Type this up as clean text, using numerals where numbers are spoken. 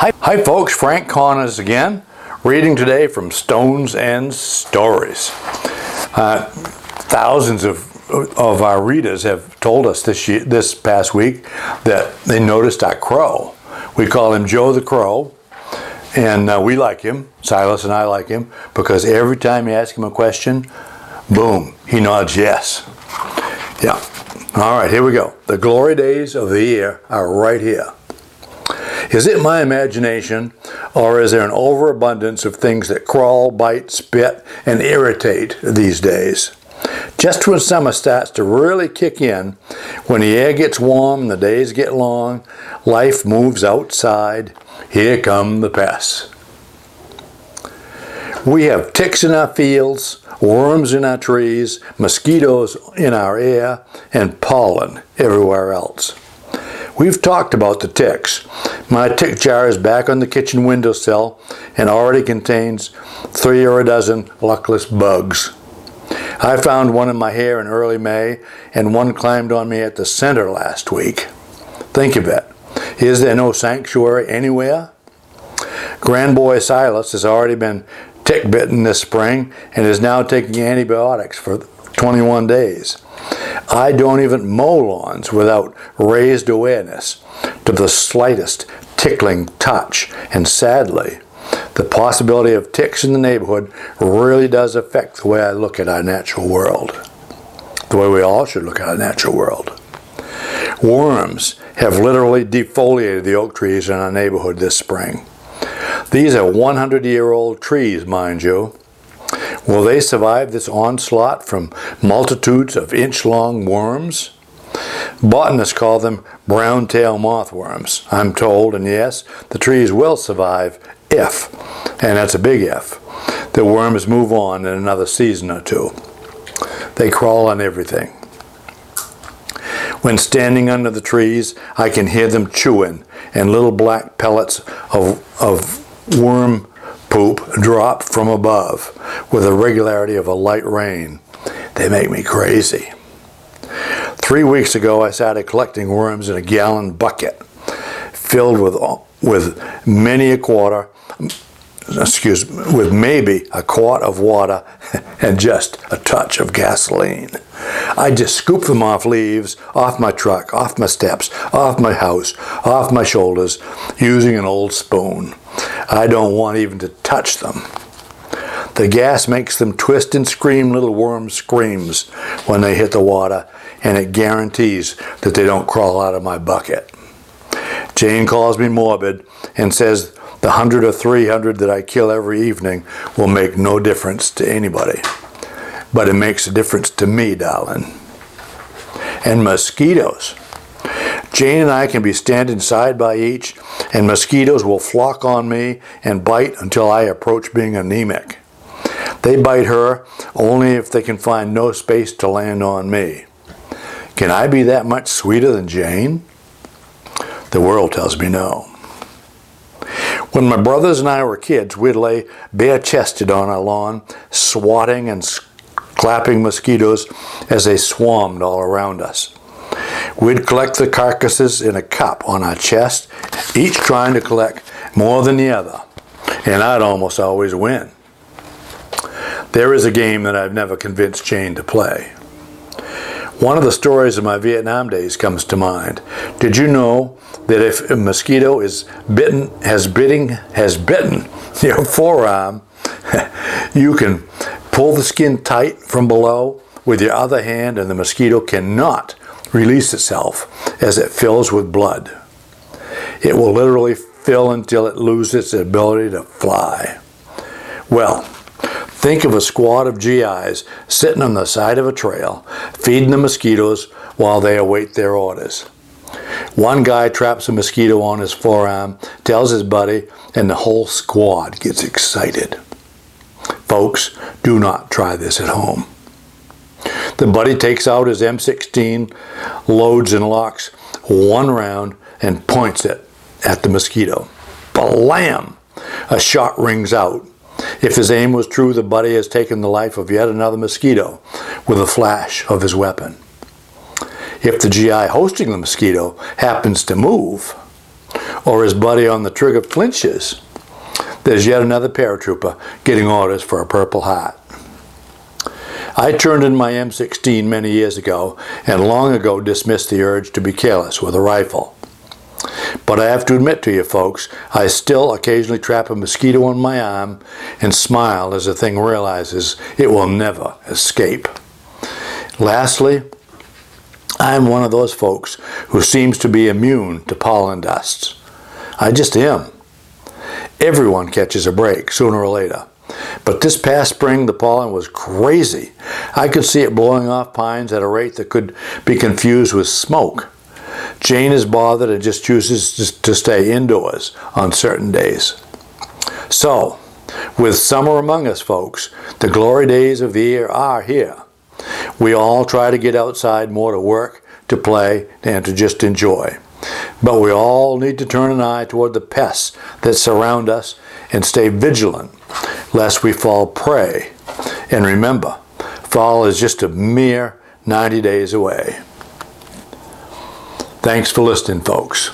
Hi folks, Frank Connors again, reading today from Stones and Stories. Thousands of our readers have told us this past week that they noticed our crow. We call him Joe the Crow, and we like him, Silas and I like him, because every time you ask him a question, boom, he nods yes. Yeah. All right, here we go. The glory days of the year are right here. Is it my imagination, or is there an overabundance of things that crawl, bite, spit, and irritate these days? Just when summer starts to really kick in, when the air gets warm and the days get long, life moves outside, here come the pests. We have ticks in our fields, worms in our trees, mosquitoes in our air, and pollen everywhere else. We've talked about the ticks. My tick jar is back on the kitchen windowsill and already contains 3 or a dozen luckless bugs. I found one in my hair in early May, and one climbed on me at the center last week. Think of it. Is there no sanctuary anywhere? Grandboy Silas has already been tick bitten this spring and is now taking antibiotics for 21 days. I don't even mow lawns without raised awareness to the slightest tickling touch, and sadly, the possibility of ticks in the neighborhood really does affect the way I look at our natural world, the way we all should look at our natural world. Worms have literally defoliated the oak trees in our neighborhood this spring. These are 100-year-old trees, mind you. Will they survive this onslaught from multitudes of inch-long worms? Botanists call them brown-tail mothworms, I'm told, and yes, the trees will survive if, and that's a big if, the worms move on in another season or two. They crawl on everything. When standing under the trees, I can hear them chewing, and little black pellets of worm poop drop from above with the regularity of a light rain. They make me crazy. 3 weeks ago, I started collecting worms in a gallon bucket filled with maybe a quart of water and just a touch of gasoline. I just scoop them off leaves, off my truck, off my steps, off my house, off my shoulders, using an old spoon. I don't want even to touch them. The gas makes them twist and scream little worm screams when they hit the water, and it guarantees that they don't crawl out of my bucket. Jane calls me morbid and says the 100 or 300 that I kill every evening will make no difference to anybody. But it makes a difference to me, darling. And mosquitoes. Jane and I can be standing side by each, and mosquitoes will flock on me and bite until I approach being anemic. They bite her only if they can find no space to land on me. Can I be that much sweeter than Jane? The world tells me no. When my brothers and I were kids, we'd lay bare-chested on our lawn, swatting and clapping mosquitoes as they swarmed all around us. We'd collect the carcasses in a cup on our chest, each trying to collect more than the other, and I'd almost always win. There is a game that I've never convinced Jane to play. One of the stories of my Vietnam days comes to mind. Did you know that if a mosquito has bitten your forearm, you can pull the skin tight from below with your other hand, and the mosquito cannot release itself as it fills with blood. It will literally fill until it loses its ability to fly. Well, think of a squad of GIs sitting on the side of a trail, feeding the mosquitoes while they await their orders. One guy traps a mosquito on his forearm, tells his buddy, and the whole squad gets excited. Folks, do not try this at home. The buddy takes out his M16, loads and locks one round, and points it at the mosquito. Blam! A shot rings out. If his aim was true, the buddy has taken the life of yet another mosquito with a flash of his weapon. If the GI hosting the mosquito happens to move, or his buddy on the trigger flinches, there's yet another paratrooper getting orders for a Purple Heart. I turned in my M16 many years ago and long ago dismissed the urge to be careless with a rifle. But I have to admit to you folks, I still occasionally trap a mosquito on my arm and smile as the thing realizes it will never escape. Lastly, I'm one of those folks who seems to be immune to pollen dusts. I just am. Everyone catches a break sooner or later. But this past spring, the pollen was crazy. I could see it blowing off pines at a rate that could be confused with smoke. Jane is bothered and just chooses to stay indoors on certain days. So, with summer among us, folks, the glory days of the year are here. We all try to get outside more to work, to play, and to just enjoy. But we all need to turn an eye toward the pests that surround us and stay vigilant, lest we fall prey. And remember, fall is just a mere 90 days away. Thanks for listening, folks.